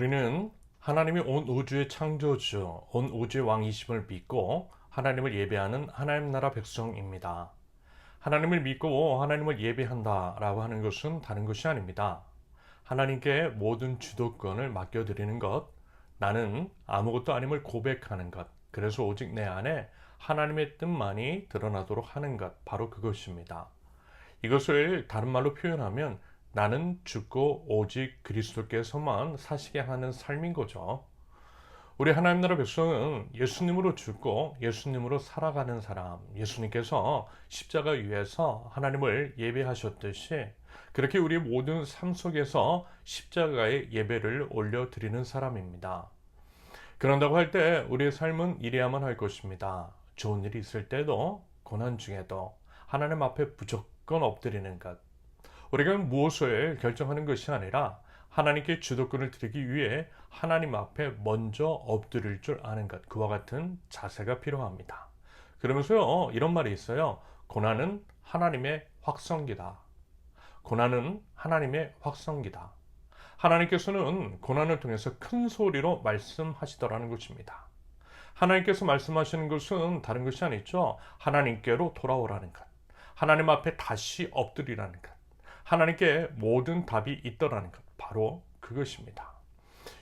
우리는 하나님이 온 우주의 창조주, 온 우주의 왕이심을 믿고 하나님을 예배하는 하나님 나라 백성입니다. 하나님을 믿고 하나님을 예배한다 라고 하는 것은 다른 것이 아닙니다. 하나님께 모든 주도권을 맡겨드리는 것, 나는 아무것도 아님을 고백하는 것, 그래서 오직 내 안에 하나님의 뜻만이 드러나도록 하는 것, 바로 그것입니다. 이것을 다른 말로 표현하면 나는 죽고 오직 그리스도께서만 사시게 하는 삶인 거죠. 우리 하나님 나라 백성은 예수님으로 죽고 예수님으로 살아가는 사람, 예수님께서 십자가 위에서 하나님을 예배하셨듯이 그렇게 우리의 모든 삶 속에서 십자가의 예배를 올려드리는 사람입니다. 그런다고 할 때 우리의 삶은 이래야만 할 것입니다. 좋은 일이 있을 때도 고난 중에도 하나님 앞에 무조건 엎드리는 것. 우리가 무엇을 결정하는 것이 아니라 하나님께 주도권을 드리기 위해 하나님 앞에 먼저 엎드릴 줄 아는 것. 그와 같은 자세가 필요합니다. 그러면서요, 이런 말이 있어요. 고난은 하나님의 확성기다. 고난은 하나님의 확성기다. 하나님께서는 고난을 통해서 큰 소리로 말씀하시더라는 것입니다. 하나님께서 말씀하시는 것은 다른 것이 아니죠. 하나님께로 돌아오라는 것. 하나님 앞에 다시 엎드리라는 것. 하나님께 모든 답이 있더라는 것. 바로 그것입니다.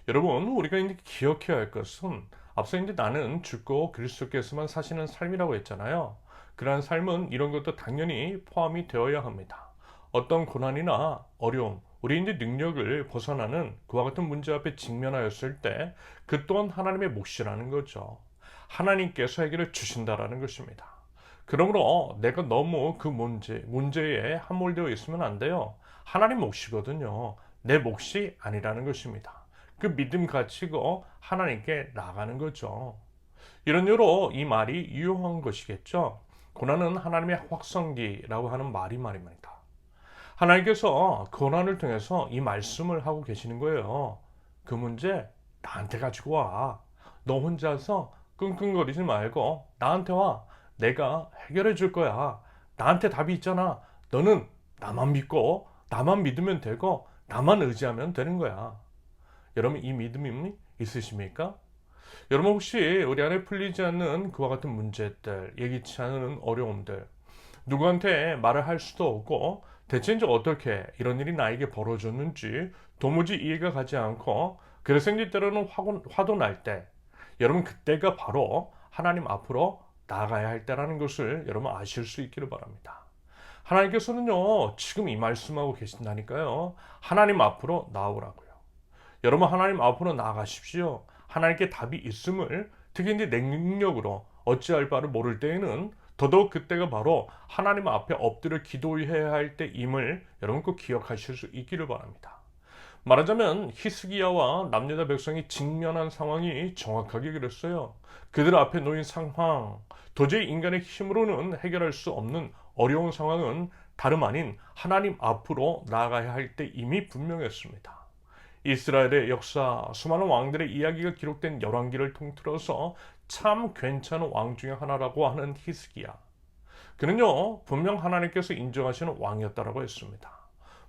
여러분, 우리가 이제 기억해야 할 것은 앞서 이제 나는 죽고 그리스도께서만 사시는 삶이라고 했잖아요. 그러한 삶은 이런 것도 당연히 포함이 되어야 합니다. 어떤 고난이나 어려움, 우리 이제 능력을 벗어나는 그와 같은 문제 앞에 직면하였을 때 그 또한 하나님의 몫이라는 거죠. 하나님께서 해결해 주신다라는 것입니다. 그러므로 내가 너무 그 문제에 함몰되어 있으면 안 돼요. 하나님 몫이거든요. 내 몫이 아니라는 것입니다. 그 믿음 가지고 하나님께 나가는 거죠. 이런 이유로 이 말이 유용한 것이겠죠. 고난은 하나님의 확성기라고 하는 말이 말입니다. 하나님께서 고난을 통해서 이 말씀을 하고 계시는 거예요. 그 문제 나한테 가지고 와. 너 혼자서 끙끙거리지 말고 나한테 와. 내가 해결해 줄 거야. 나한테 답이 있잖아. 너는 나만 믿고 나만 믿으면 되고 나만 의지하면 되는 거야. 여러분 이 믿음이 있으십니까? 여러분 혹시 우리 안에 풀리지 않는 그와 같은 문제들, 예기치 않은 어려움들, 누구한테 말을 할 수도 없고 대체 이제 어떻게 이런 일이 나에게 벌어졌는지 도무지 이해가 가지 않고 그래서 이제 때로는 화도 날 때 여러분 그때가 바로 하나님 앞으로 나아가야 할 때라는 것을 여러분 아실 수 있기를 바랍니다. 하나님께서는요 지금 이 말씀하고 계신다니까요. 하나님 앞으로 나오라고요. 여러분 하나님 앞으로 나아가십시오. 하나님께 답이 있음을 특히 이제 내 능력으로 어찌할 바를 모를 때에는 더더욱 그때가 바로 하나님 앞에 엎드려 기도해야 할 때임을 여러분 꼭 기억하실 수 있기를 바랍니다. 말하자면 히스기야와 남유다 백성이 직면한 상황이 정확하게 그랬어요. 그들 앞에 놓인 상황, 도저히 인간의 힘으로는 해결할 수 없는 어려운 상황은 다름 아닌 하나님 앞으로 나아가야 할 때임이 분명했습니다. 이스라엘의 역사, 수많은 왕들의 이야기가 기록된 열왕기를 통틀어서 참 괜찮은 왕 중에 하나라고 하는 히스기야. 그는요 분명 하나님께서 인정하시는 왕이었다라고 했습니다.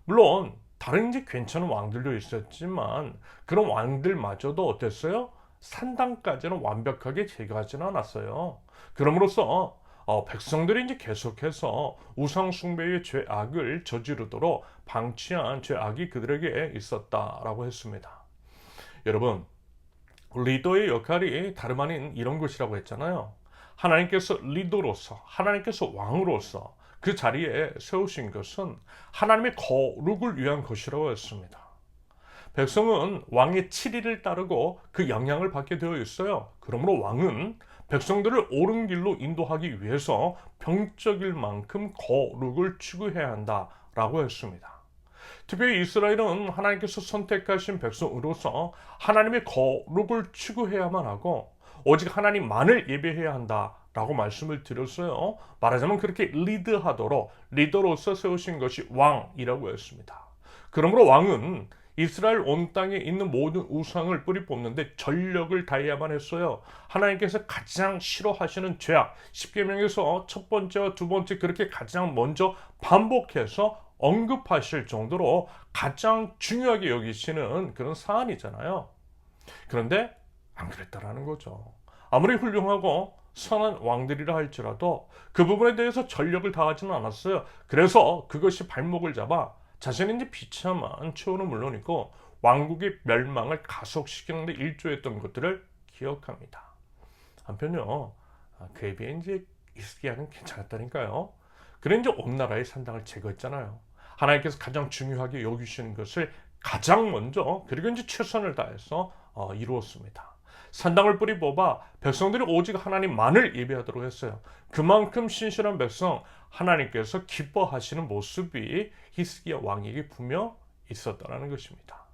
물론 다른 이제 괜찮은 왕들도 있었지만 그런 왕들마저도 어땠어요? 산당까지는 완벽하게 제거하지는 않았어요. 그럼으로써 백성들이 이제 계속해서 우상 숭배의 죄악을 저지르도록 방치한 죄악이 그들에게 있었다라고 했습니다. 여러분, 리더의 역할이 다름 아닌 이런 것이라고 했잖아요. 하나님께서 리더로서, 하나님께서 왕으로서 그 자리에 세우신 것은 하나님의 거룩을 위한 것이라고 했습니다. 백성은 왕의 치리를 따르고 그 영향을 받게 되어 있어요. 그러므로 왕은 백성들을 옳은 길로 인도하기 위해서 병적일 만큼 거룩을 추구해야 한다라고 했습니다. 특별히 이스라엘은 하나님께서 선택하신 백성으로서 하나님의 거룩을 추구해야만 하고 오직 하나님만을 예배해야 한다라고 말씀을 드렸어요. 말하자면 그렇게 리드하도록 리더로서 세우신 것이 왕이라고 했습니다. 그러므로 왕은 이스라엘 온 땅에 있는 모든 우상을 뿌리 뽑는데 전력을 다해야만 했어요. 하나님께서 가장 싫어하시는 죄악, 십계명에서 첫 번째와 두 번째 그렇게 가장 먼저 반복해서 언급하실 정도로 가장 중요하게 여기시는 그런 사안이잖아요. 그런데 안 그랬다라는 거죠. 아무리 훌륭하고 선한 왕들이라 할지라도 그 부분에 대해서 전력을 다하지는 않았어요. 그래서 그것이 발목을 잡아 자신이 이제 비참한 최후는 물론이고 왕국의 멸망을 가속시키는 데 일조했던 것들을 기억합니다. 한편요, 그에 비해 이제 히스기야는 괜찮았다니까요. 그래 이제 온 나라의 산당을 제거했잖아요. 하나님께서 가장 중요하게 여기시는 것을 가장 먼저 그리고 이제 최선을 다해서 이루었습니다. 산당을 뿌리 뽑아 백성들이 오직 하나님만을 예배하도록 했어요. 그만큼 신실한 백성, 하나님께서 기뻐하시는 모습이 히스기야 왕에게 분명 있었다는 것입니다.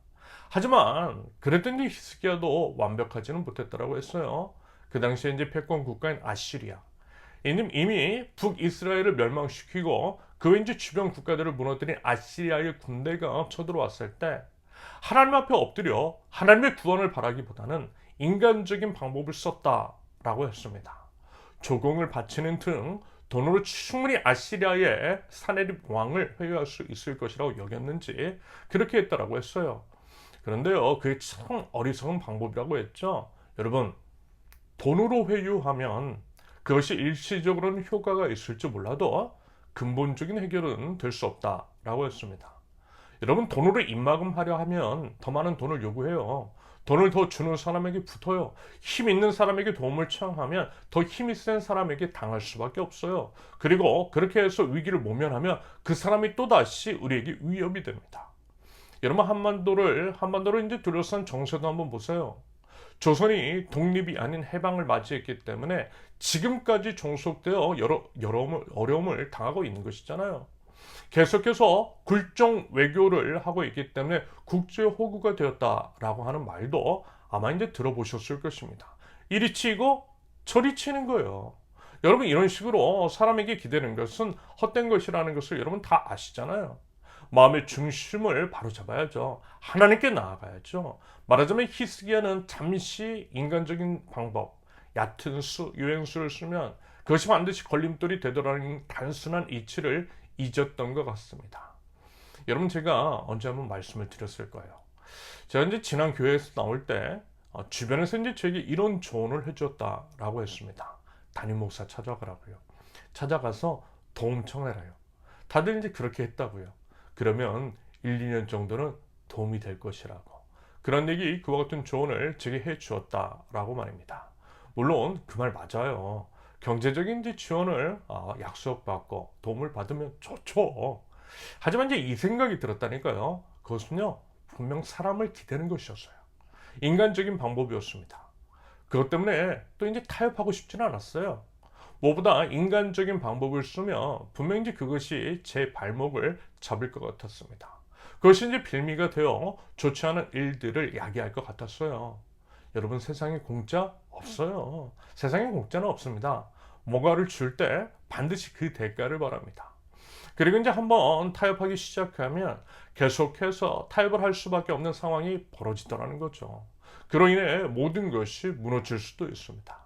하지만 그랬더니 히스기야도 완벽하지는 못했다고 했어요. 그 당시에 이제 패권 국가인 아시리아, 이미 북이스라엘을 멸망시키고 그 외 이제 주변 국가들을 무너뜨린 아시리아의 군대가 쳐들어왔을 때 하나님 앞에 엎드려 하나님의 구원을 바라기보다는 인간적인 방법을 썼다라고 했습니다. 조공을 바치는 등 돈으로 충분히 아시리아의 사내립 왕을 회유할 수 있을 것이라고 여겼는지 그렇게 했다라고 했어요. 그런데요, 그게 참 어리석은 방법이라고 했죠. 여러분, 돈으로 회유하면 그것이 일시적으로는 효과가 있을지 몰라도 근본적인 해결은 될 수 없다라고 했습니다. 여러분, 돈으로 입막음하려 하면 더 많은 돈을 요구해요. 돈을 더 주는 사람에게 붙어요. 힘 있는 사람에게 도움을 청하면 더 힘이 센 사람에게 당할 수밖에 없어요. 그리고 그렇게 해서 위기를 모면하면 그 사람이 또다시 우리에게 위협이 됩니다. 여러분, 한반도를 이제 둘러싼 정세도 한번 보세요. 조선이 독립이 아닌 해방을 맞이했기 때문에 지금까지 종속되어 여러 어려움을 당하고 있는 것이잖아요. 계속해서 굴종 외교를 하고 있기 때문에 국제 호구가 되었다라고 하는 말도 아마 이제 들어보셨을 것입니다. 이리 치고 저리 치는 거예요. 여러분, 이런 식으로 사람에게 기대는 것은 헛된 것이라는 것을 여러분 다 아시잖아요. 마음의 중심을 바로잡아야죠. 하나님께 나아가야죠. 말하자면 히스기야는 잠시 인간적인 방법, 얕은 수, 유행수를 쓰면 그것이 반드시 걸림돌이 되더라는 단순한 이치를 잊었던 것 같습니다. 여러분, 제가 언제 한번 말씀을 드렸을 거예요. 제가 이제 지난 교회에서 나올 때 주변에서 이제 저에게 이런 조언을 해줬다라고 했습니다. 담임 목사 찾아가라고요. 찾아가서 도움 청해라요. 다들 이제 그렇게 했다고요. 그러면 1, 2년 정도는 도움이 될 것이라고. 그런 얘기, 그와 같은 조언을 제게 해 주었다라고 말입니다. 물론 그 말 맞아요. 경제적인 지원을 약속받고 도움을 받으면 좋죠. 하지만 이제 이 생각이 들었다니까요. 그것은요, 분명 사람을 기대는 것이었어요. 인간적인 방법이었습니다. 그것 때문에 또 이제 타협하고 싶지는 않았어요. 뭐보다 인간적인 방법을 쓰면 분명히 이제 그것이 제 발목을 잡을 것 같았습니다. 그것이 이제 빌미가 되어 좋지 않은 일들을 야기할 것 같았어요. 여러분, 세상에 공짜 없어요. 세상에 공짜는 없습니다. 뭔가를 줄 때 반드시 그 대가를 바랍니다. 그리고 이제 한번 타협하기 시작하면 계속해서 타협을 할 수밖에 없는 상황이 벌어지더라는 거죠. 그로 인해 모든 것이 무너질 수도 있습니다.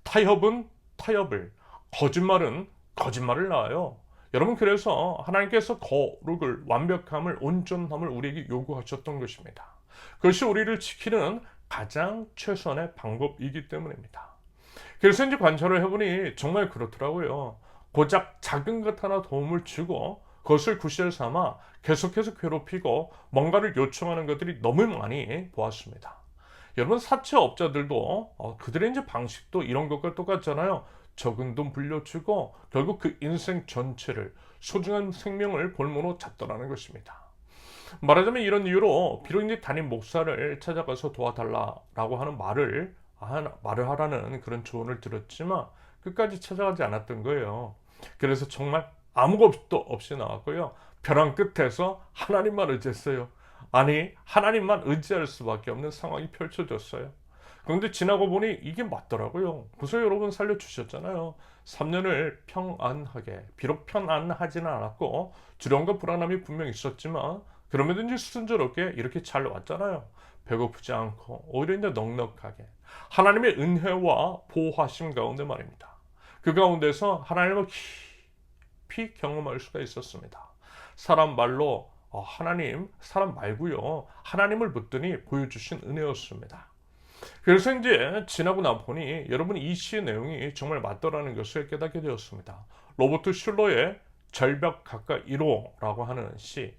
타협은 타협을, 거짓말은 거짓말을 낳아요. 여러분, 그래서 하나님께서 거룩을, 완벽함을, 온전함을 우리에게 요구하셨던 것입니다. 그것이 우리를 지키는 가장 최선의 방법이기 때문입니다. 그래서 이제 관찰을 해보니 정말 그렇더라고요. 고작 작은 것 하나 도움을 주고 그것을 구실 삼아 계속해서 괴롭히고 뭔가를 요청하는 것들이 너무 많이 보았습니다. 여러분, 사채업자들도 그들의 이제 방식도 이런 것과 똑같잖아요. 적은 돈 불려주고 결국 그 인생 전체를, 소중한 생명을 볼모로 잡더라는 것입니다. 말하자면 이런 이유로 비록 이제 담임 목사를 찾아가서 도와달라라고 하는 말을 하라는 그런 조언을 들었지만 끝까지 찾아가지 않았던 거예요. 그래서 정말 아무것도 없이 나왔고요. 벼랑 끝에서 하나님만 의지했어요. 아니, 하나님만 의지할 수밖에 없는 상황이 펼쳐졌어요. 그런데 지나고 보니 이게 맞더라고요. 그래서 여러분 살려주셨잖아요. 3년을 평안하게, 비록 편안하지는 않았고 두려움과 불안함이 분명 있었지만 그럼에도 이제 순조롭게 이렇게 잘 왔잖아요. 배고프지 않고 오히려 이제 넉넉하게 하나님의 은혜와 보호하심 가운데 말입니다. 그 가운데서 하나님을 깊이 경험할 수가 있었습니다. 사람 말로 사람 말고요, 하나님을 묻더니 보여주신 은혜였습니다. 그래서 이제 지나고 나 보니 여러분, 이 시의 내용이 정말 맞더라는 것을 깨닫게 되었습니다. 로버트 슐러의 절벽 가까이로라고 하는 시.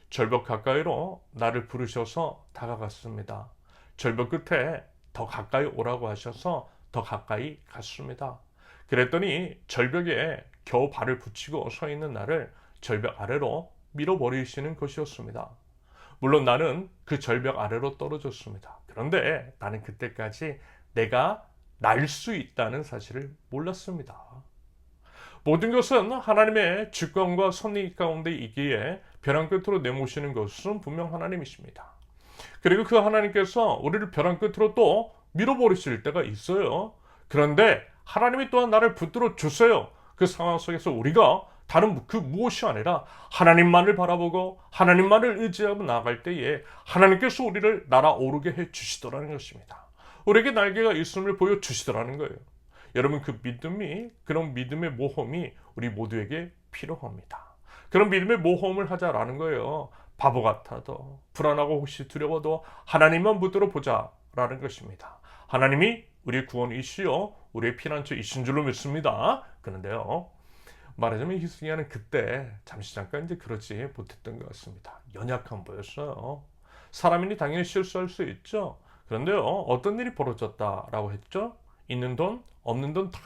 절벽 가까이로 나를 부르셔서 다가갔습니다. 절벽 끝에 더 가까이 오라고 하셔서 더 가까이 갔습니다. 그랬더니 절벽에 겨우 발을 붙이고 서 있는 나를 절벽 아래로 밀어버리시는 것이었습니다. 물론 나는 그 절벽 아래로 떨어졌습니다. 그런데 나는 그때까지 내가 날 수 있다는 사실을 몰랐습니다. 모든 것은 하나님의 주권과 섭리 가운데 있기에 벼랑 끝으로 내모시는 것은 분명 하나님이십니다. 그리고 그 하나님께서 우리를 벼랑 끝으로 또 밀어버리실 때가 있어요. 그런데 하나님이 또한 나를 붙들어 주세요. 그 상황 속에서 우리가 다른 그 무엇이 아니라 하나님만을 바라보고 하나님만을 의지하고 나아갈 때에 하나님께서 우리를 날아오르게 해 주시더라는 것입니다. 우리에게 날개가 있음을 보여주시더라는 거예요. 여러분, 그 믿음이, 그런 믿음의 모험이 우리 모두에게 필요합니다. 그런 믿음의 모험을 하자라는 거예요. 바보 같아도, 불안하고 혹시 두려워도 하나님만 붙들어 보자라는 것입니다. 하나님이 우리의 구원이시요 우리의 피난처이신 줄로 믿습니다. 그런데요, 말하자면 히스기야는 그때 잠깐 이제 그러지 못했던 것 같습니다. 연약한 보였어요. 사람이니 당연히 실수할 수 있죠. 그런데요, 어떤 일이 벌어졌다라고 했죠? 있는 돈, 없는 돈 다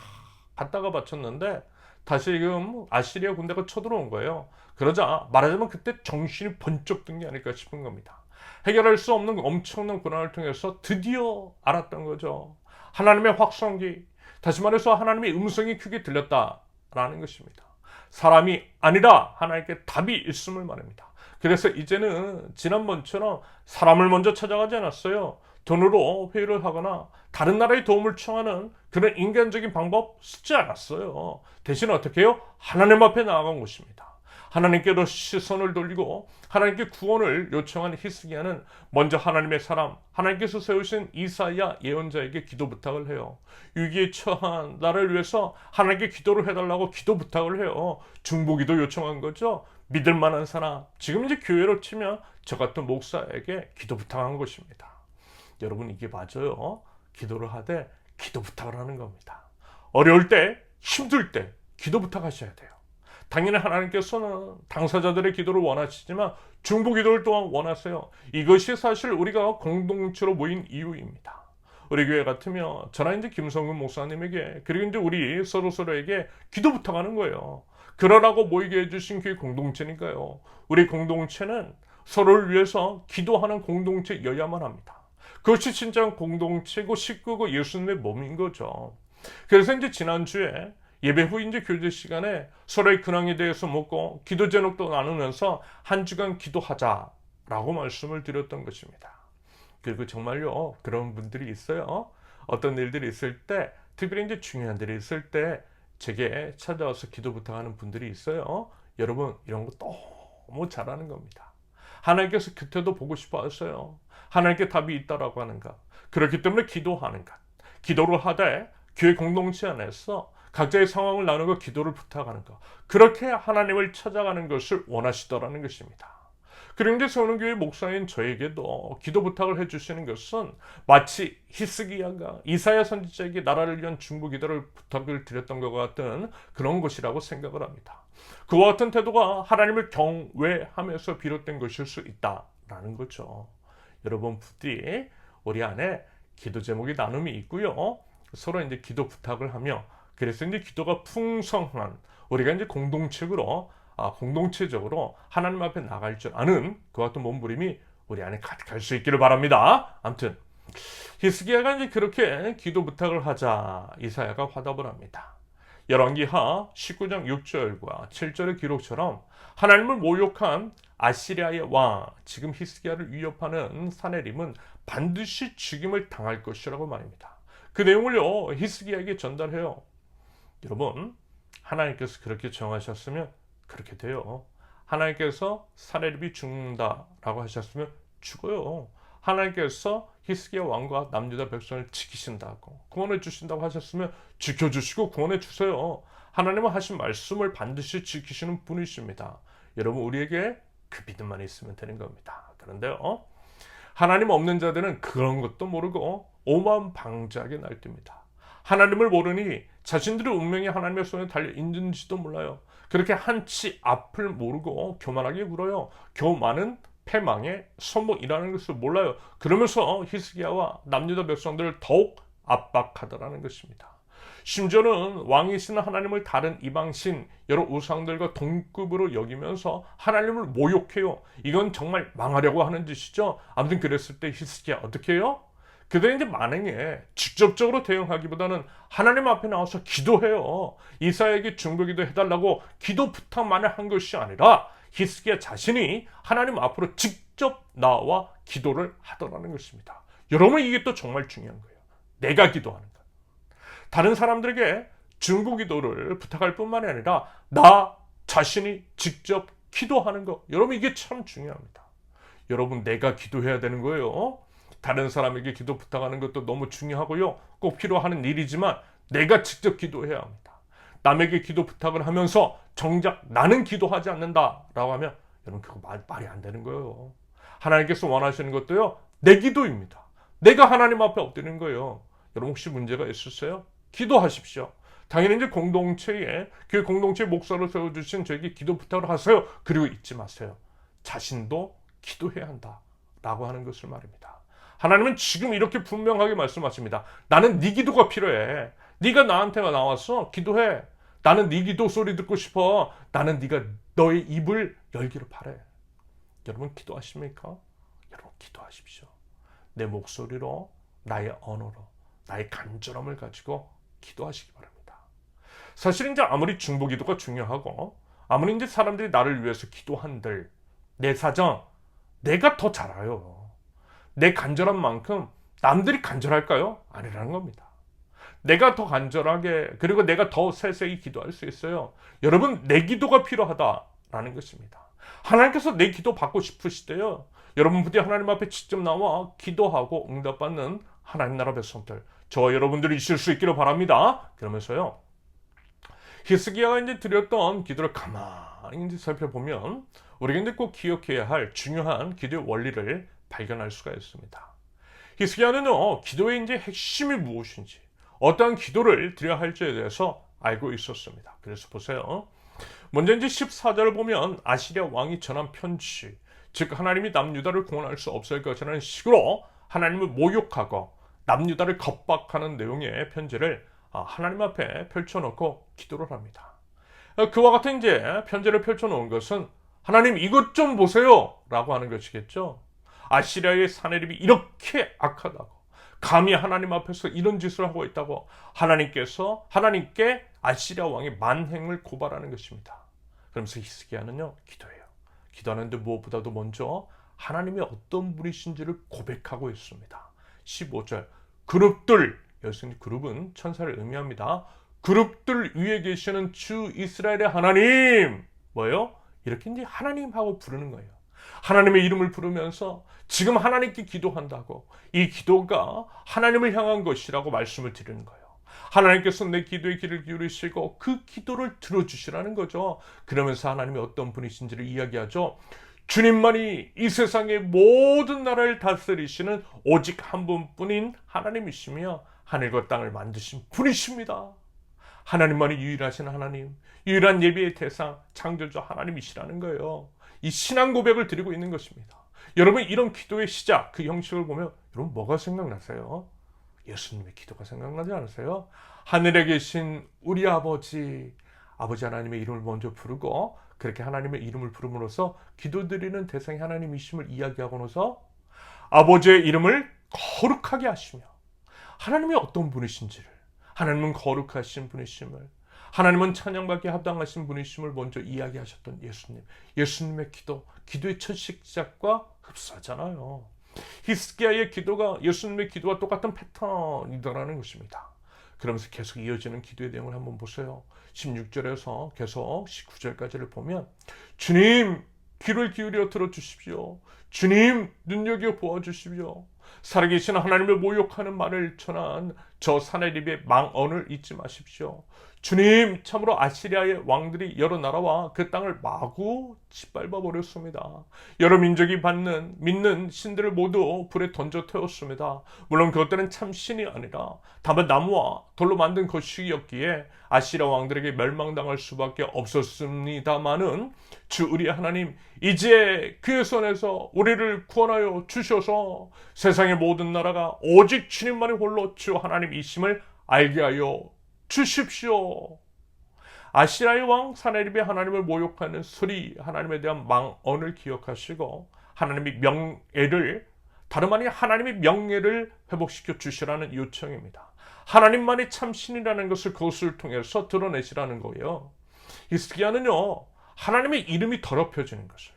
갖다가 바쳤는데 다시 지금 아시리아 군대가 쳐들어온 거예요. 그러자 말하자면 그때 정신이 번쩍 든 게 아닐까 싶은 겁니다. 해결할 수 없는 엄청난 고난을 통해서 드디어 알았던 거죠. 하나님의 확성기, 다시 말해서 하나님의 음성이 크게 들렸다라는 것입니다. 사람이 아니라 하나님께 답이 있음을 말합니다. 그래서 이제는 지난번처럼 사람을 먼저 찾아가지 않았어요. 돈으로 회유를 하거나 다른 나라의 도움을 청하는 그런 인간적인 방법 쓰지 않았어요. 대신 어떻게 해요? 하나님 앞에 나아간 것입니다. 하나님께로 시선을 돌리고 하나님께 구원을 요청한 히스기야는 먼저 하나님의 사람, 하나님께서 세우신 이사야 예언자에게 기도 부탁을 해요. 위기에 처한 나를 위해서 하나님께 기도를 해달라고 기도 부탁을 해요. 중보기도 요청한 거죠. 믿을 만한 사람, 지금 이제 교회로 치면 저 같은 목사에게 기도 부탁한 것입니다. 여러분, 이게 맞아요. 기도를 하되 기도 부탁을 하는 겁니다. 어려울 때, 힘들 때 기도 부탁하셔야 돼요. 당연히 하나님께서는 당사자들의 기도를 원하시지만 중보 기도를 또한 원하세요. 이것이 사실 우리가 공동체로 모인 이유입니다. 우리 교회 같으면 저나 이제 김성근 목사님에게, 그리고 이제 우리 서로에게 기도 부탁하는 거예요. 그러라고 모이게 해주신 교회 공동체니까요. 우리 공동체는 서로를 위해서 기도하는 공동체여야만 합니다. 그것이 진짜 공동체고 식구고 예수님의 몸인 거죠. 그래서 이제 지난주에 예배 후 이제 교제 시간에 서로의 근황에 대해서 묻고 기도 제목도 나누면서 한 주간 기도하자라고 말씀을 드렸던 것입니다. 그리고 정말요, 그런 분들이 있어요. 어떤 일들이 있을 때, 특별히 이제 중요한 일이 있을 때 제게 찾아와서 기도 부탁하는 분들이 있어요. 여러분, 이런 거 너무 잘하는 겁니다. 하나님께서 그때도 보고 싶어 하셨어요. 하나님께 답이 있다라고 하는가. 그렇기 때문에 기도하는 것. 기도를 하되 교회 공동체 안에서 각자의 상황을 나누고 기도를 부탁하는 것. 그렇게 하나님을 찾아가는 것을 원하시더라는 것입니다. 그리고 이제 서울교회 목사인 저에게도 기도 부탁을 해주시는 것은 마치 히스기야가 이사야 선지자에게 나라를 위한 중보 기도를 부탁을 드렸던 것 같은 그런 것이라고 생각을 합니다. 그와 같은 태도가 하나님을 경외하면서 비롯된 것일 수 있다라는 거죠. 여러분, 부디 우리 안에 기도 제목의 나눔이 있고요. 서로 이제 기도 부탁을 하며, 그래서 이제 기도가 풍성한 우리가 이제 공동체적으로 하나님 앞에 나갈 줄 아는 그와 같은 몸부림이 우리 안에 가득할 수 있기를 바랍니다. 아무튼 히스기야가 이제 그렇게 기도 부탁을 하자 이사야가 화답을 합니다. 열왕기하 19장 6절과 7절의 기록처럼 하나님을 모욕한 아시리아의 왕, 지금 히스기야를 위협하는 사네립은 반드시 죽임을 당할 것이라고 말입니다. 그 내용을요, 히스기야에게 전달해요. 여러분, 하나님께서 그렇게 정하셨으면 그렇게 돼요. 하나님께서 사네립이 죽는다라고 하셨으면 죽어요. 하나님께서 히스기야 왕과 남유다 백성을 지키신다고, 구원해 주신다고 하셨으면 지켜주시고 구원해 주세요. 하나님은 하신 말씀을 반드시 지키시는 분이십니다. 여러분, 우리에게 그 믿음만 있으면 되는 겁니다. 그런데요, 하나님 없는 자들은 그런 것도 모르고 오만방자하게 날뛰니다. 하나님을 모르니 자신들의 운명이 하나님의 손에 달려 있는지도 몰라요. 그렇게 한치 앞을 모르고 교만하게 굴어요. 교만은 패망의 선봉이라는 것을 몰라요. 그러면서 히스기야와 남유다 백성들을 더욱 압박하더라는 것입니다. 심지어는 왕이신 하나님을 다른 이방신 여러 우상들과 동급으로 여기면서 하나님을 모욕해요. 이건 정말 망하려고 하는 짓이죠. 아무튼 그랬을 때 히스기야 어떻게 해요? 그들이 이제 만행에 직접적으로 대응하기보다는 하나님 앞에 나와서 기도해요. 이사야에게 중보기도 해달라고 기도 부탁만을 한 것이 아니라 히스기야 자신이 하나님 앞으로 직접 나와 기도를 하더라는 것입니다. 여러분, 이게 또 정말 중요한 거예요. 내가 기도하는 것. 다른 사람들에게 중보기도를 부탁할 뿐만이 아니라 나 자신이 직접 기도하는 것. 여러분, 이게 참 중요합니다. 여러분, 내가 기도해야 되는 거예요. 다른 사람에게 기도 부탁하는 것도 너무 중요하고요. 꼭 필요한 일이지만 내가 직접 기도해야 합니다. 남에게 기도 부탁을 하면서 정작 나는 기도하지 않는다라고 하면 여러분, 그거 말이 안 되는 거예요. 하나님께서 원하시는 것도요, 내 기도입니다. 내가 하나님 앞에 엎드리는 거예요. 여러분, 혹시 문제가 있으세요? 기도하십시오. 당연히 이제 교회 공동체의 목사로 세워주신 저에게 기도 부탁을 하세요. 그리고 잊지 마세요. 자신도 기도해야 한다라고 하는 것을 말입니다. 하나님은 지금 이렇게 분명하게 말씀하십니다. 나는 네 기도가 필요해. 네가 나한테 나와서 기도해. 나는 네 기도 소리 듣고 싶어. 나는 네가 너의 입을 열기를 바래. 여러분, 기도하십니까? 여러분, 기도하십시오. 내 목소리로, 나의 언어로, 나의 간절함을 가지고 기도하시기 바랍니다. 사실 이제 아무리 중보기도가 중요하고 아무리 이제 사람들이 나를 위해서 기도한들 내 사정 내가 더 잘 알아요. 내 간절한 만큼 남들이 간절할까요? 아니라는 겁니다. 내가 더 간절하게 그리고 내가 더 세세히 기도할 수 있어요. 여러분, 내 기도가 필요하다라는 것입니다. 하나님께서 내 기도 받고 싶으시대요. 여러분 부디 하나님 앞에 직접 나와 기도하고 응답받는 하나님 나라 백성들, 저와 여러분들이 있을 수 있기를 바랍니다. 그러면서요, 히스기야가 이제 드렸던 기도를 가만히 이제 살펴보면 우리가 이제 꼭 기억해야 할 중요한 기도의 원리를 발견할 수가 있습니다. 히스기야는요, 기도의 이제 핵심이 무엇인지, 어떠한 기도를 드려야 할지에 대해서 알고 있었습니다. 그래서 보세요. 먼저 이제 14절을 보면 아시리아 왕이 전한 편지, 즉 하나님이 남유다를 구원할 수 없을 것이라는 식으로 하나님을 모욕하고 남유다를 겁박하는 내용의 편지를 하나님 앞에 펼쳐놓고 기도를 합니다. 그와 같은 이제 편지를 펼쳐놓은 것은 하나님 이것 좀 보세요 라고 하는 것이겠죠. 아시리아의 사내립이 이렇게 악하다고, 감히 하나님 앞에서 이런 짓을 하고 있다고 하나님께 아시리아 왕의 만행을 고발하는 것입니다. 그러면서 히스기야는요, 기도해요. 기도하는데 무엇보다도 먼저 하나님이 어떤 분이신지를 고백하고 있습니다. 15절, 그룹들, 여기서 그룹은 천사를 의미합니다. 그룹들 위에 계시는 주 이스라엘의 하나님, 뭐예요? 이렇게 이제 하나님하고 부르는 거예요. 하나님의 이름을 부르면서 지금 하나님께 기도한다고, 이 기도가 하나님을 향한 것이라고 말씀을 드리는 거예요. 하나님께서 내 기도에 귀를 기울이시고 그 기도를 들어주시라는 거죠. 그러면서 하나님이 어떤 분이신지를 이야기하죠. 주님만이 이 세상의 모든 나라를 다스리시는 오직 한 분뿐인 하나님이시며 하늘과 땅을 만드신 분이십니다. 하나님만이 유일하신 하나님, 유일한 예배의 대상, 창조주 하나님이시라는 거예요. 이 신앙 고백을 드리고 있는 것입니다. 여러분, 이런 기도의 시작, 그 형식을 보면 여러분 뭐가 생각나세요? 예수님의 기도가 생각나지 않으세요? 하늘에 계신 우리 아버지 하나님의 이름을 먼저 부르고, 그렇게 하나님의 이름을 부름으로써 기도드리는 대상이 하나님이심을 이야기하고 나서 아버지의 이름을 거룩하게 하시며 하나님이 어떤 분이신지를, 하나님은 거룩하신 분이심을, 하나님은 찬양받기에 합당하신 분이심을 먼저 이야기하셨던 예수님의 기도의 첫 시작과 흡사하잖아요. 히스기야의 기도가 예수님의 기도와 똑같은 패턴이더라는 것입니다. 그러면서 계속 이어지는 기도의 내용을 한번 보세요. 16절에서 계속 19절까지를 보면, 주님 귀를 기울여 들어주십시오. 주님 눈여겨 보아주십시오. 살아계신 하나님을 모욕하는 말을 전한 저 사내립의 망언을 잊지 마십시오. 주님, 참으로 아시리아의 왕들이 여러 나라와 그 땅을 마구 짓밟아 버렸습니다. 여러 민족이 믿는 신들을 모두 불에 던져 태웠습니다. 물론 그것들은 참 신이 아니라 다만 나무와 돌로 만든 것이었기에 아시리아 왕들에게 멸망당할 수밖에 없었습니다마는, 주 우리 하나님, 이제 그의 손에서 우리를 구원하여 주셔서 세상의 모든 나라가 오직 주님만이 홀로 주 하나님이심을 알게 하여 주십시오. 아시리아의 왕 사내립의 하나님을 모욕하는 소리, 하나님에 대한 망언을 기억하시고 하나님의 명예를 다름 아닌 하나님의 명예를 회복시켜 주시라는 요청입니다. 하나님만이 참 신이라는 것을 그것을 통해서 드러내시라는 거예요. 히스기야는요, 하나님의 이름이 더럽혀지는 것을,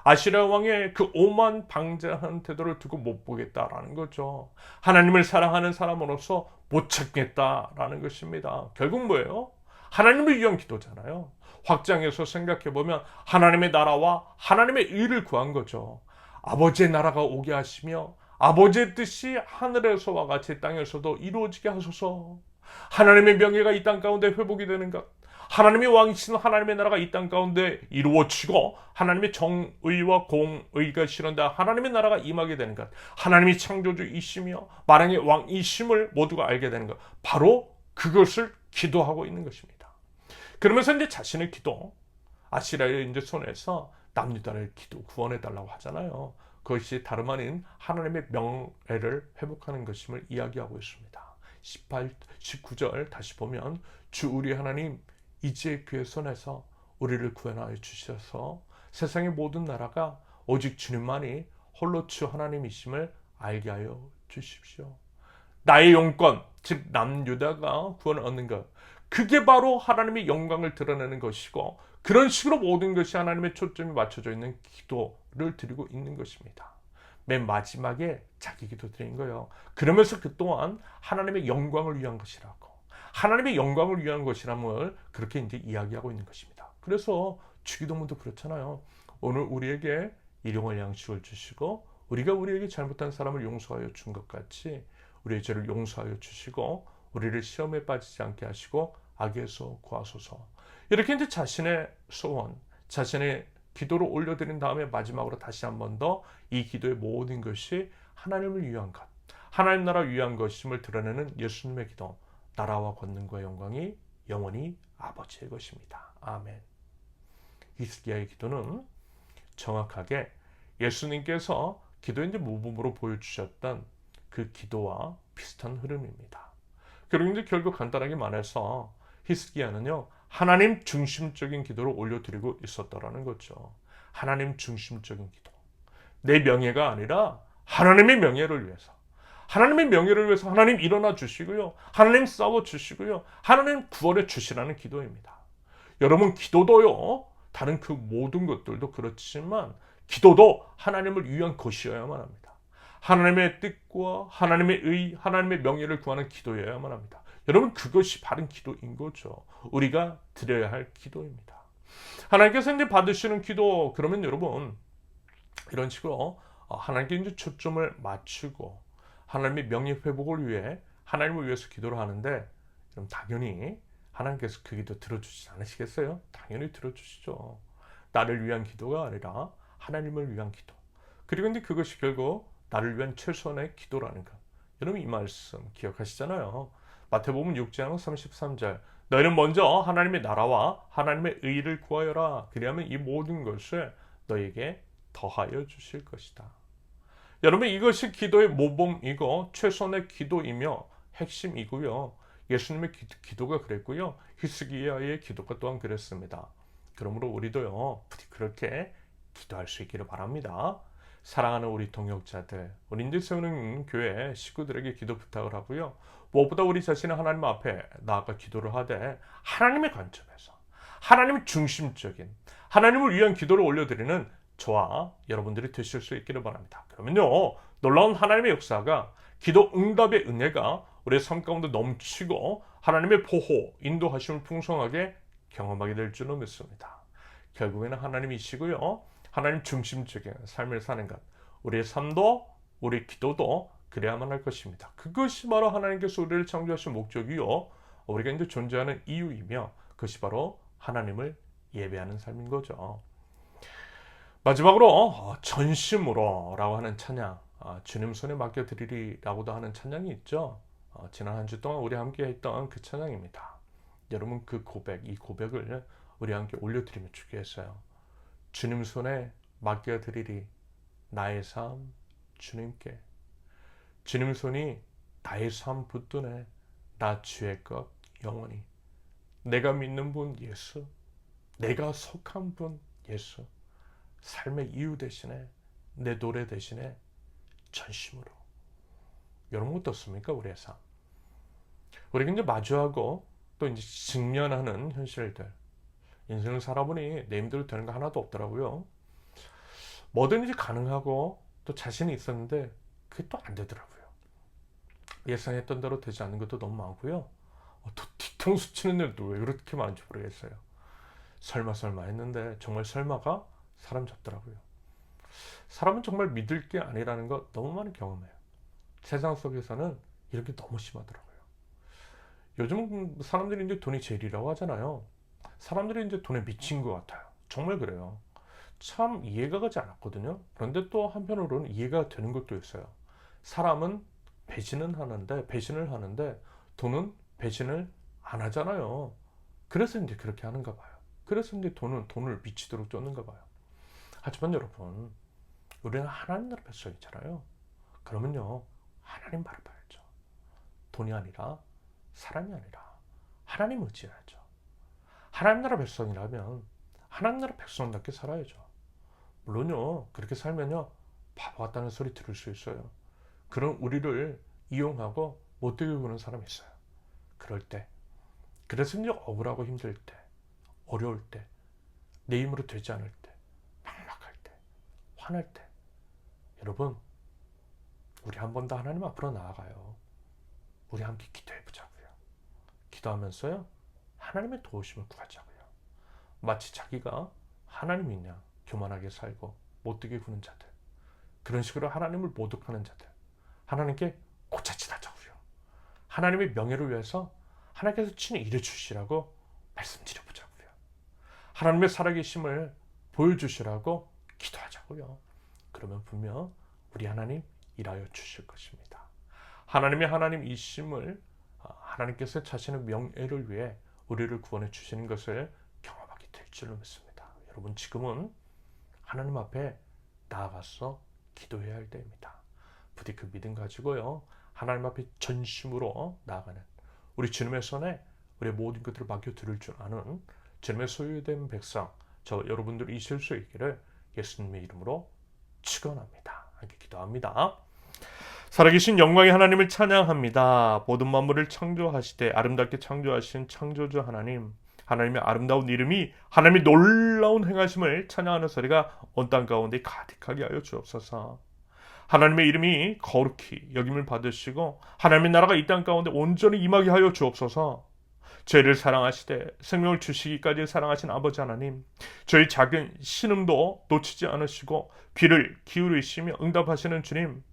아시리아 왕의 그 오만 방자한 태도를 두고 못 보겠다라는 거죠. 하나님을 사랑하는 사람으로서 못 참겠다라는 것입니다. 결국 뭐예요? 하나님을 위한 기도잖아요. 확장해서 생각해보면 하나님의 나라와 하나님의 의를 구한 거죠. 아버지의 나라가 오게 하시며 아버지의 뜻이 하늘에서와 같이 땅에서도 이루어지게 하소서. 하나님의 명예가 이 땅 가운데 회복이 되는 것, 하나님의 왕이신 하나님의 나라가 이 땅 가운데 이루어지고 하나님의 정의와 공의가 실현되어 하나님의 나라가 임하게 되는 것, 하나님이 창조주이시며 만왕의 왕이심을 모두가 알게 되는 것, 바로 그것을 기도하고 있는 것입니다. 그러면서 이제 자신의 기도, 아시리아의 이제 손에서 남유다를 기도 구원해 달라고 하잖아요. 그것이 다름 아닌 하나님의 명예를 회복하는 것임을 이야기하고 있습니다. 19절 다시 보면, 주 우리 하나님 이제 그의 손에서 우리를 구원하여 주셔서 세상의 모든 나라가 오직 주님만이 홀로 주 하나님이심을 알게 하여 주십시오. 나의 용권, 즉 남유다가 구원을 얻는 것, 그게 바로 하나님의 영광을 드러내는 것이고, 그런 식으로 모든 것이 하나님의 초점이 맞춰져 있는 기도를 드리고 있는 것입니다. 맨 마지막에 자기 기도 드린 거예요. 그러면서 그 또한 하나님의 영광을 위한 것이라고, 하나님의 영광을 위한 것이라면 그렇게 이제 이야기하고 있는 것입니다. 그래서 주기도문도 그렇잖아요. 오늘 우리에게 일용할 양식을 주시고 우리가 우리에게 잘못한 사람을 용서하여 준 것 같이 우리의 죄를 용서하여 주시고 우리를 시험에 빠지지 않게 하시고 악에서 구하소서. 이렇게 이제 자신의 소원, 자신의 기도를 올려드린 다음에 마지막으로 다시 한 번 더 이 기도의 모든 것이 하나님을 위한 것, 하나님 나라 위한 것임을 드러내는 예수님의 기도, 나라와 권능과 영광이 영원히 아버지의 것입니다. 아멘. 히스기야의 기도는 정확하게 예수님께서 기도의 이제 모범으로 보여주셨던 그 기도와 비슷한 흐름입니다. 그리고 이제 결국 간단하게 말해서 히스기야는요, 하나님 중심적인 기도를 올려드리고 있었다라는 거죠. 하나님 중심적인 기도. 내 명예가 아니라 하나님의 명예를 위해서, 하나님의 명예를 위해서 하나님 일어나 주시고요, 하나님 싸워 주시고요, 하나님 구원해 주시라는 기도입니다. 여러분, 기도도요, 다른 그 모든 것들도 그렇지만 기도도 하나님을 위한 것이어야만 합니다. 하나님의 뜻과 하나님의 의, 하나님의 명예를 구하는 기도여야만 합니다. 여러분, 그것이 바른 기도인 거죠. 우리가 드려야 할 기도입니다. 하나님께서 이제 받으시는 기도, 그러면 여러분 이런 식으로 하나님께 이제 초점을 맞추고 하나님의 명예 회복을 위해 하나님을 위해서 기도를 하는데, 그럼 당연히 하나님께서 그 기도 들어주시지 않으시겠어요? 당연히 들어주시죠. 나를 위한 기도가 아니라 하나님을 위한 기도. 그리고 이제 그것이 결국 나를 위한 최선의 기도라는 것. 여러분, 이 말씀 기억하시잖아요. 마태복음 6장 33절. 너희는 먼저 하나님의 나라와 하나님의 의를 구하여라. 그리하면 이 모든 것을 너에게 더하여 주실 것이다. 여러분, 이것이 기도의 모범이고 최선의 기도이며 핵심이고요. 예수님의 기도가 그랬고요. 히스기야의 기도가 또한 그랬습니다. 그러므로 우리도요, 부디 그렇게 기도할 수 있기를 바랍니다. 사랑하는 우리 동역자들, 우리 인질 세우는 교회 식구들에게 기도 부탁을 하고요. 무엇보다 우리 자신은 하나님 앞에 나아가 기도를 하되 하나님의 관점에서 하나님 중심적인 하나님을 위한 기도를 올려드리는 저와 여러분들이 되실 수 있기를 바랍니다. 그러면요, 놀라운 하나님의 역사가, 기도 응답의 은혜가 우리의 삶 가운데 넘치고 하나님의 보호, 인도하심을 풍성하게 경험하게 될 줄로 믿습니다. 결국에는 하나님이시고요, 하나님 중심적인 삶을 사는 것, 우리의 삶도 우리의 기도도 그래야만 할 것입니다. 그것이 바로 하나님께서 우리를 창조하신 목적이요, 우리가 이제 존재하는 이유이며, 그것이 바로 하나님을 예배하는 삶인 거죠. 마지막으로 전심으로 라고 하는 찬양, 주님 손에 맡겨드리리라고도 하는 찬양이 있죠. 지난 한 주 동안 우리 함께 했던 그 찬양입니다. 여러분, 그 고백, 이 고백을 우리 함께 올려드리면 좋겠어요. 주님 손에 맡겨드리리 나의 삶 주님께. 주님 손이 나의 삶 붙드네, 나 주의 것 영원히. 내가 믿는 분 예수, 내가 속한 분 예수, 삶의 이유 대신에, 내 노래 대신에 전심으로. 이런 것도 없습니까? 우리의 삶. 우리가 이제 마주하고 또 이제 직면하는 현실들. 인생을 살아보니 내 힘대로 되는 거 하나도 없더라고요. 뭐든지 가능하고 또 자신이 있었는데 그게 또 안 되더라고요. 예상했던 대로 되지 않는 것도 너무 많고요. 또 뒤통수 치는 일도 왜 그렇게 많은지 모르겠어요. 설마 했는데 정말 설마가 사람 잡더라고요. 사람은 정말 믿을 게 아니라는 거 너무 많이 경험해요. 세상 속에서는 이렇게 너무 심하더라고요. 요즘 사람들이 이제 돈이 제일이라고 하잖아요. 사람들이 이제 돈에 미친 것 같아요. 정말 그래요. 참 이해가 가지 않았거든요. 그런데 또 한편으로는 이해가 되는 것도 있어요. 사람은 배신을 하는데 돈은 배신을 안 하잖아요. 그래서 이제 그렇게 하는가 봐요. 그래서 이제 돈을 미치도록 쫓는가 봐요. 하지만 여러분, 우리는 하나님 나라 백성이잖아요. 그러면요, 하나님 바라봐야죠. 돈이 아니라, 사람이 아니라 하나님 의지해야죠. 하나님 나라 백성이라면 하나님 나라 백성답게 살아야죠. 물론요, 그렇게 살면요, 바보 같다는 소리 들을 수 있어요. 그런 우리를 이용하고 못되게 구는 사람이 있어요. 그럴 때, 그래서 이제 억울하고 힘들 때, 어려울 때, 내 힘으로 되지 않을 때, 막막할 때, 화날 때, 여러분, 우리 한 번 더 하나님 앞으로 나아가요. 우리 함께 기도해 보자고요. 기도하면서요, 하나님의 도우심을 구하자고요. 마치 자기가 하나님이냐 교만하게 살고 못되게 구는 자들, 그런 식으로 하나님을 모독하는 자들, 하나님께 고차치하자고요. 하나님의 명예를 위해서 하나님께서 친히 일해주시라고 말씀드려보자고요. 하나님의 살아계심을 보여주시라고 기도하자고요. 그러면 분명 우리 하나님 일하여 주실 것입니다. 하나님의 하나님이심을, 하나님께서 자신의 명예를 위해 우리를 구원해 주시는 것을 경험하게 될 줄로 믿습니다. 여러분, 지금은 하나님 앞에 나아가서 기도해야 할 때입니다. 부디 그 믿음 가지고요, 하나님 앞에 전심으로 나아가는 우리 주님의 손에 우리의 모든 것들을 맡겨드릴 줄 아는 주님의 소유된 백성, 저 여러분들이 있을 수 있기를 예수님의 이름으로 축원합니다. 함께 기도합니다. 살아계신 영광의 하나님을 찬양합니다. 모든 만물을 창조하시되 아름답게 창조하신 창조주 하나님, 하나님의 아름다운 이름이, 하나님의 놀라운 행하심을 찬양하는 소리가 온 땅 가운데 가득하게 하여 주옵소서. 하나님의 이름이 거룩히 여김을 받으시고 하나님의 나라가 이 땅 가운데 온전히 임하게 하여 주옵소서. 죄를 사랑하시되 생명을 주시기까지 사랑하신 아버지 하나님, 저희 작은 신음도 놓치지 않으시고 귀를 기울이시며 응답하시는 주님,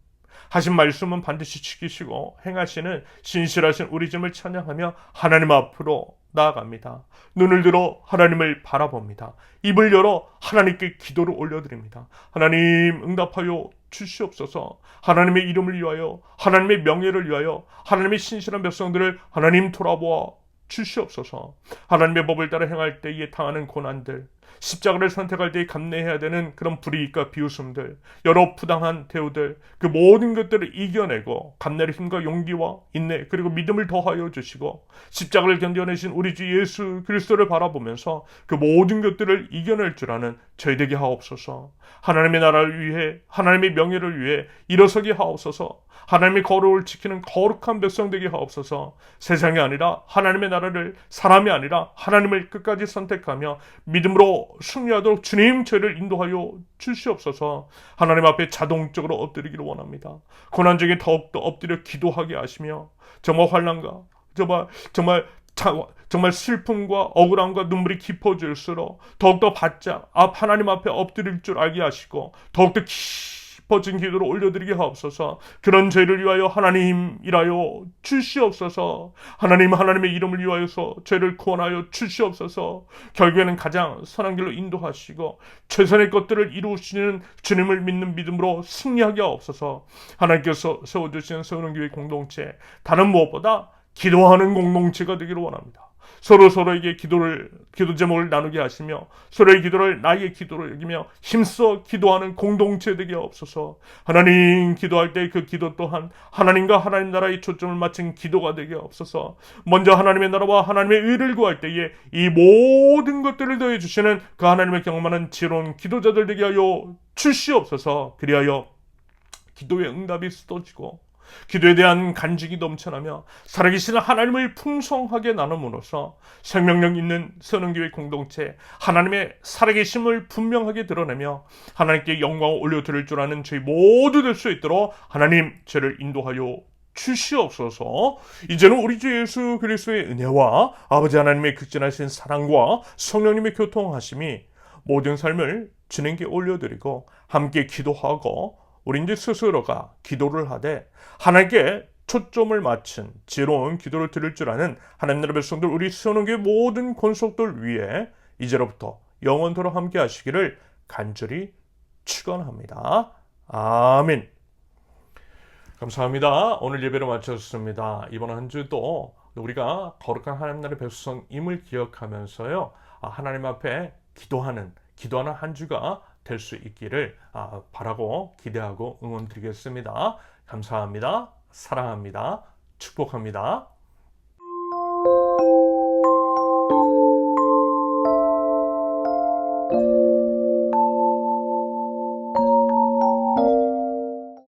하신 말씀은 반드시 지키시고 행하시는 신실하신 우리 주님을 찬양하며 하나님 앞으로 나아갑니다. 눈을 들어 하나님을 바라봅니다. 입을 열어 하나님께 기도를 올려드립니다. 하나님 응답하여 주시옵소서. 하나님의 이름을 위하여, 하나님의 명예를 위하여, 하나님의 신실한 백성들을 하나님 돌아보아 주시옵소서. 하나님의 법을 따라 행할 때에 당하는 고난들, 십자가를 선택할 때 감내해야 되는 그런 불이익과 비웃음들, 여러 부당한 대우들, 그 모든 것들을 이겨내고 감내의 힘과 용기와 인내 그리고 믿음을 더하여 주시고 십자가를 견뎌내신 우리 주 예수 그리스도를 바라보면서 그 모든 것들을 이겨낼 줄 아는 저희 되게 하옵소서. 하나님의 나라를 위해, 하나님의 명예를 위해 일어서게 하옵소서. 하나님의 거룩을 지키는 거룩한 백성 되게 하옵소서. 세상이 아니라 하나님의 나라를, 사람이 아니라 하나님을 끝까지 선택하며 믿음으로 승리하도록 주님 저희를 인도하여 주시옵소서. 하나님 앞에 자동적으로 엎드리기를 원합니다. 고난 중에 더욱더 엎드려 기도하게 하시며 정말 환난과 정말 슬픔과 억울함과 눈물이 깊어질수록 더욱더 바짝 하나님 앞에 엎드릴 줄 알게 하시고 더욱더 깊어진 기도를 올려드리게 하옵소서. 그런 죄를 위하여 하나님 일하여 주시옵소서. 하나님, 하나님의 이름을 위하여서 죄를 구원하여 주시옵소서. 결국에는 가장 선한 길로 인도하시고 최선의 것들을 이루시는 주님을 믿는 믿음으로 승리하게 하옵소서. 하나님께서 세워주신 세우는교회 공동체, 다른 무엇보다 기도하는 공동체가 되기를 원합니다. 서로에게 기도 제목을 나누게 하시며 서로의 기도를 나의 기도로 여기며 힘써 기도하는 공동체 되게 하옵소서. 하나님, 기도할 때 그 기도 또한 하나님과 하나님 나라의 초점을 맞춘 기도가 되게 하옵소서. 먼저 하나님의 나라와 하나님의 의를 구할 때에 이 모든 것들을 더해 주시는 그 하나님을 경험하는 지혜로운 기도자들 되게 하여 주시옵소서. 그리하여 기도의 응답이 쏟아지고 기도에 대한 간증이 넘쳐나며 살아계신 하나님을 풍성하게 나눔으로써 생명력 있는 선언교회 공동체, 하나님의 살아계심을 분명하게 드러내며 하나님께 영광을 올려드릴 줄 아는 저희 모두 될 수 있도록 하나님 저를 인도하여 주시옵소서. 이제는 우리 주 예수 그리스도의 은혜와 아버지 하나님의 극진하신 사랑과 성령님의 교통하심이 모든 삶을 주님께 올려드리고 함께 기도하고 우리 이제 스스로가 기도를 하되 하나님께 초점을 맞춘 지혜로운 기도를 드릴 줄 아는 하나님 나라 백성들, 우리 선원교회 모든 권속들 위해 이제로부터 영원토록 함께 하시기를 간절히 축원합니다. 아멘. 감사합니다. 오늘 예배를 마쳤습니다. 이번 한 주도 우리가 거룩한 하나님 나라의 백성임을 기억하면서요, 하나님 앞에 기도하는 한 주가 될 수 있기를 바라고 기대하고 응원드리겠습니다. 감사합니다. 사랑합니다. 축복합니다.